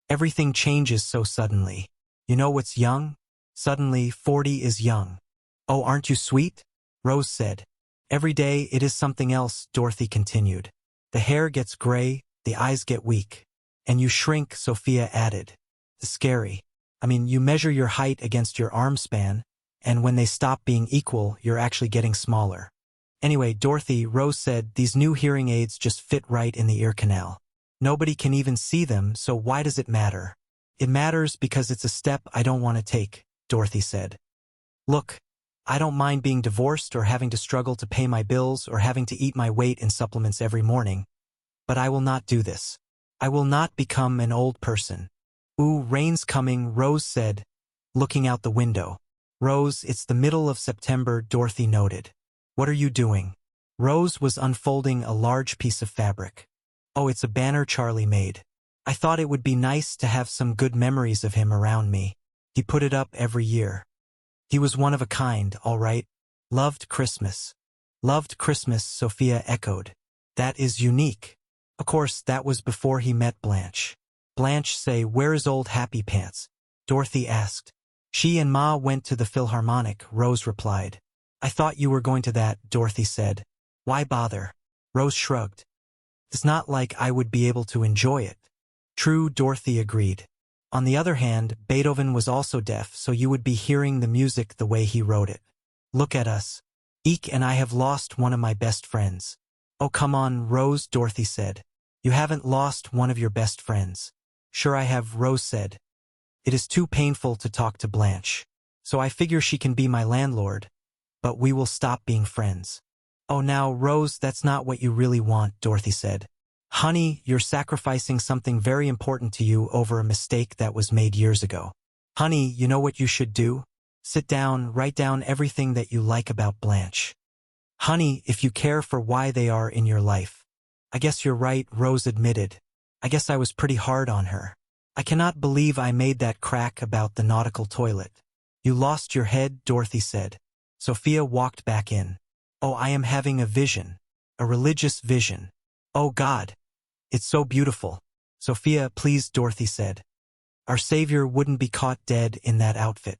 Everything changes so suddenly. You know what's young? Suddenly, 40 is young. Oh, aren't you sweet? Rose said. Every day it is something else, Dorothy continued. The hair gets gray, the eyes get weak. And you shrink, Sophia added. Scary. You measure your height against your arm span, and when they stop being equal, you're actually getting smaller. Anyway, Dorothy, Rose said, these new hearing aids just fit right in the ear canal. Nobody can even see them, so why does it matter? It matters because it's a step I don't want to take, Dorothy said. Look, I don't mind being divorced or having to struggle to pay my bills or having to eat my weight in supplements every morning. But I will not do this. I will not become an old person. Ooh, rain's coming, Rose said, looking out the window. Rose, it's the middle of September, Dorothy noted. What are you doing? Rose was unfolding a large piece of fabric. Oh, it's a banner Charlie made. I thought it would be nice to have some good memories of him around me. He put it up every year. He was one of a kind, all right. Loved Christmas. Loved Christmas, Sophia echoed. That is unique. Of course, that was before he met Blanche. Blanche say, where is old Happy Pants? Dorothy asked. She and Ma went to the Philharmonic, Rose replied. I thought you were going to that, Dorothy said. Why bother? Rose shrugged. It's not like I would be able to enjoy it. True, Dorothy agreed. On the other hand, Beethoven was also deaf, so you would be hearing the music the way he wrote it. Look at us. Eek, and I have lost one of my best friends. Oh, come on, Rose, Dorothy said. You haven't lost one of your best friends. Sure I have, Rose said. It is too painful to talk to Blanche. So I figure she can be my landlord. But we will stop being friends. Oh, now, Rose, that's not what you really want, Dorothy said. Honey, you're sacrificing something very important to you over a mistake that was made years ago. Honey, you know what you should do? Sit down, write down everything that you like about Blanche. Honey, if you care for why they are in your life. I guess you're right, Rose admitted. I guess I was pretty hard on her. I cannot believe I made that crack about the nautical toilet. You lost your head, Dorothy said. Sophia walked back in. Oh, I am having a vision. A religious vision. Oh God. It's so beautiful. Sophia, please, Dorothy said. Our Savior wouldn't be caught dead in that outfit.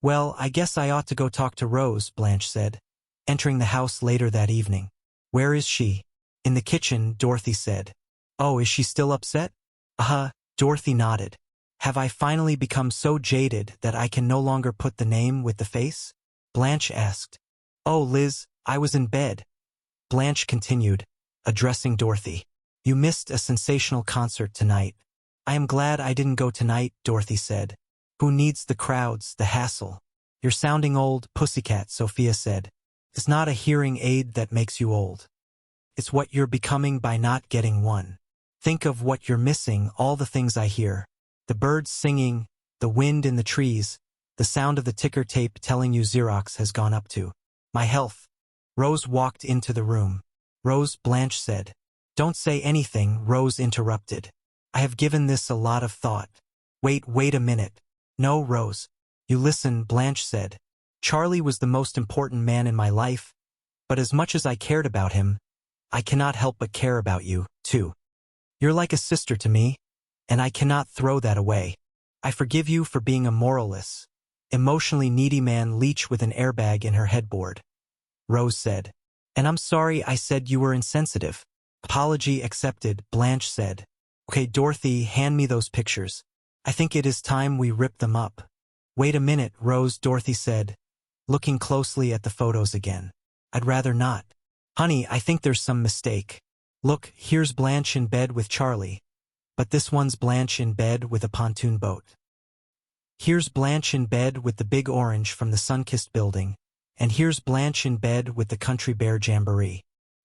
Well, I guess I ought to go talk to Rose, Blanche said, entering the house later that evening. Where is she? In the kitchen, Dorothy said. Oh, is she still upset? Dorothy nodded. Have I finally become so jaded that I can no longer put the name with the face? Blanche asked. Oh, Liz, I was in bed. Blanche continued, addressing Dorothy. You missed a sensational concert tonight. I am glad I didn't go tonight, Dorothy said. Who needs the crowds, the hassle? You're sounding old, pussycat, Sophia said. It's not a hearing aid that makes you old. It's what you're becoming by not getting one. Think of what you're missing, all the things I hear. The birds singing, the wind in the trees, the sound of the ticker tape telling you Xerox has gone up to. My health. Rose walked into the room. Rose, Blanche said. Don't say anything, Rose interrupted. I have given this a lot of thought. Wait a minute. No, Rose. You listen, Blanche said. Charlie was the most important man in my life, but as much as I cared about him, I cannot help but care about you, too. You're like a sister to me, and I cannot throw that away. I forgive you for being a moralless, emotionally needy man leech with an airbag in her headboard. Rose said. And I'm sorry I said you were insensitive. Apology accepted, Blanche said. Okay, Dorothy, hand me those pictures. I think it is time we rip them up. Wait a minute, Rose, Dorothy said, looking closely at the photos again. I'd rather not. Honey, I think there's some mistake. Look, here's Blanche in bed with Charlie. But this one's Blanche in bed with a pontoon boat. Here's Blanche in bed with the big orange from the sun-kissed building, and here's Blanche in bed with the country bear jamboree.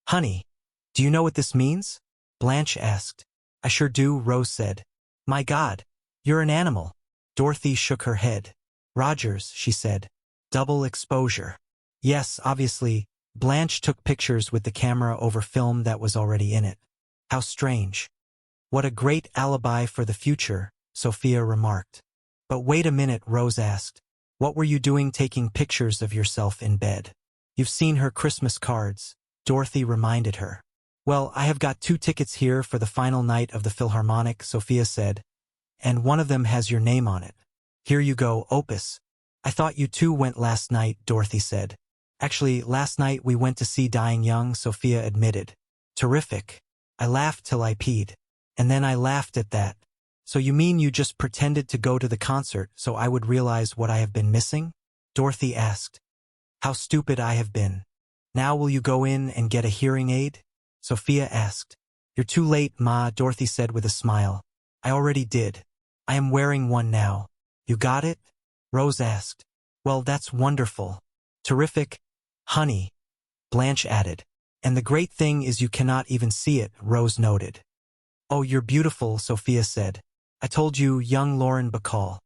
Honey, do you know what this means? Blanche asked. I sure do, Rose said. My God, you're an animal. Dorothy shook her head. Rogers, she said. Double exposure. Yes, obviously, Blanche took pictures with the camera over film that was already in it. How strange. What a great alibi for the future, Sophia remarked. But wait a minute, Rose asked. What were you doing taking pictures of yourself in bed? You've seen her Christmas cards, Dorothy reminded her. Well, I have got 2 tickets here for the final night of the Philharmonic, Sophia said, and one of them has your name on it. Here you go, Opus. I thought you two went last night, Dorothy said. Actually, last night we went to see Dying Young, Sophia admitted. Terrific. I laughed till I peed. And then I laughed at that. So you mean you just pretended to go to the concert so I would realize what I have been missing? Dorothy asked. How stupid I have been. Now will you go in and get a hearing aid? Sophia asked. You're too late, Ma, Dorothy said with a smile. I already did. I am wearing one now. You got it? Rose asked. Well, that's wonderful. Terrific. Honey, Blanche added. And the great thing is you cannot even see it, Rose noted. Oh, you're beautiful, Sophia said. I told you, young Lauren Bacall.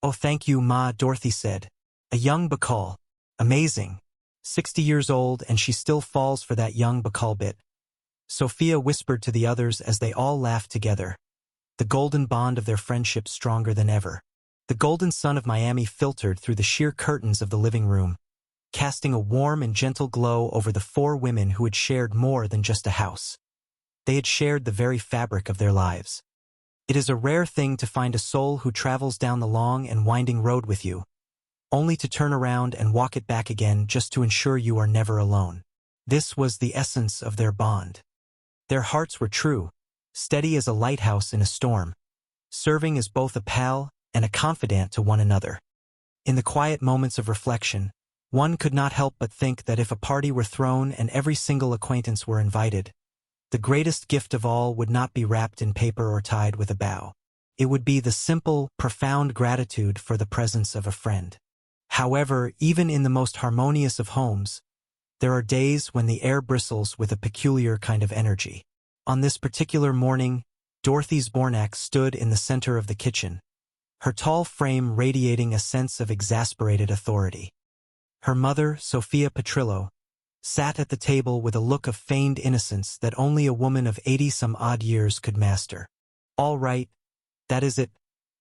Oh, thank you, Ma, Dorothy said. A young Bacall. Amazing. 60 years old and she still falls for that young Bacall bit. Sophia whispered to the others as they all laughed together. The golden bond of their friendship stronger than ever. The golden sun of Miami filtered through the sheer curtains of the living room, casting a warm and gentle glow over the four women who had shared more than just a house. They had shared the very fabric of their lives. It is a rare thing to find a soul who travels down the long and winding road with you, only to turn around and walk it back again just to ensure you are never alone. This was the essence of their bond. Their hearts were true, steady as a lighthouse in a storm, serving as both a pal and a confidant to one another. In the quiet moments of reflection, one could not help but think that if a party were thrown and every single acquaintance were invited, the greatest gift of all would not be wrapped in paper or tied with a bow. It would be the simple, profound gratitude for the presence of a friend. However, even in the most harmonious of homes, there are days when the air bristles with a peculiar kind of energy. On this particular morning, Dorothy Zbornak stood in the center of the kitchen, her tall frame radiating a sense of exasperated authority. Her mother, Sophia Petrillo, sat at the table with a look of feigned innocence that only a woman of 80-some-odd years could master. All right, that is it,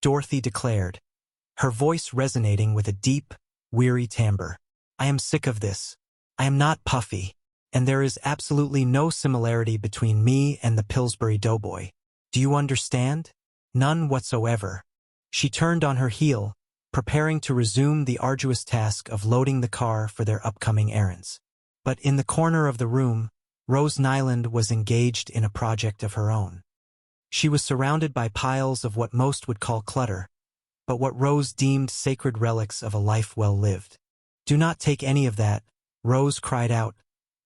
Dorothy declared, her voice resonating with a deep, weary timbre. I am sick of this. I am not puffy, and there is absolutely no similarity between me and the Pillsbury Doughboy. Do you understand? None whatsoever. She turned on her heel, preparing to resume the arduous task of loading the car for their upcoming errands. But in the corner of the room, Rose Nyland was engaged in a project of her own. She was surrounded by piles of what most would call clutter, but what Rose deemed sacred relics of a life well lived. Do not take any of that, Rose cried out,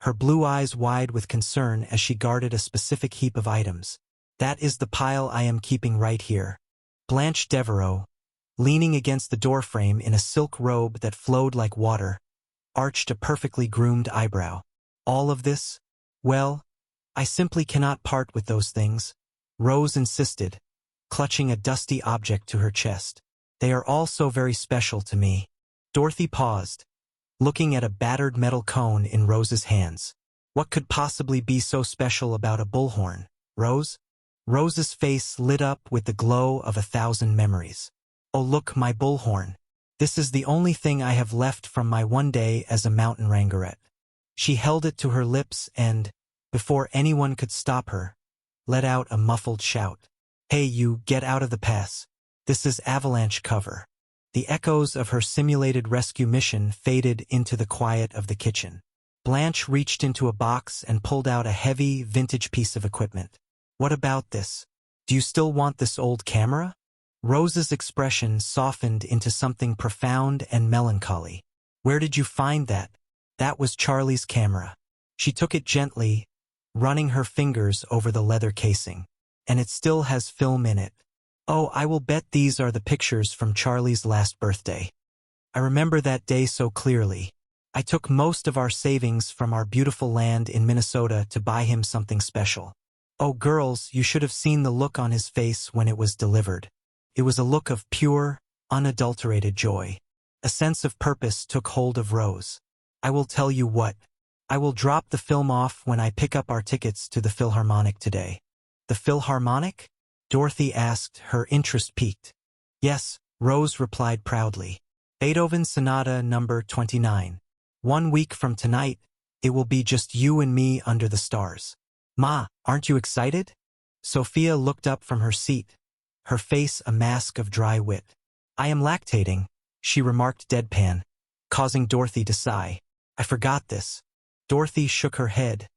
her blue eyes wide with concern as she guarded a specific heap of items. That is the pile I am keeping right here. Blanche Devereaux, leaning against the doorframe in a silk robe that flowed like water, arched a perfectly groomed eyebrow. All of this? Well, I simply cannot part with those things, Rose insisted, clutching a dusty object to her chest. They are all so very special to me. Dorothy paused, looking at a battered metal cone in Rose's hands. What could possibly be so special about a bullhorn, Rose? Rose's face lit up with the glow of 1,000 memories. Oh, look, my bullhorn. This is the only thing I have left from my one day as a mountain rangerette. She held it to her lips and, before anyone could stop her, let out a muffled shout. Hey, you, get out of the pass. This is avalanche cover. The echoes of her simulated rescue mission faded into the quiet of the kitchen. Blanche reached into a box and pulled out a heavy, vintage piece of equipment. What about this? Do you still want this old camera? Rose's expression softened into something profound and melancholy. Where did you find that? That was Charlie's camera. She took it gently, running her fingers over the leather casing. And it still has film in it. Oh, I will bet these are the pictures from Charlie's last birthday. I remember that day so clearly. I took most of our savings from our beautiful land in Minnesota to buy him something special. Oh, girls, you should have seen the look on his face when it was delivered. It was a look of pure, unadulterated joy. A sense of purpose took hold of Rose. I will tell you what. I will drop the film off when I pick up our tickets to the Philharmonic today. The Philharmonic? Dorothy asked, her interest piqued. Yes, Rose replied proudly. Beethoven Sonata No. 29. 1 week from tonight, it will be just you and me under the stars. Ma, aren't you excited? Sophia looked up from her seat, her face a mask of dry wit. I am lactating, she remarked deadpan, causing Dorothy to sigh. I forgot this. Dorothy shook her head,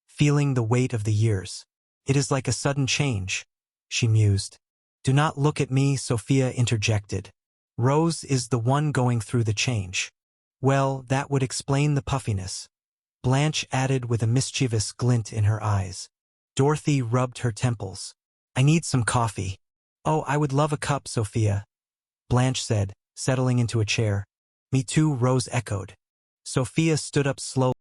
feeling the weight of the years. It is like a sudden change, she mused. Do not look at me, Sophia interjected. Rose is the one going through the change. Well, that would explain the puffiness, Blanche added with a mischievous glint in her eyes. Dorothy rubbed her temples. I need some coffee. Oh, I would love a cup, Sophia, Blanche said, settling into a chair. Me too, Rose echoed. Sophia stood up slowly.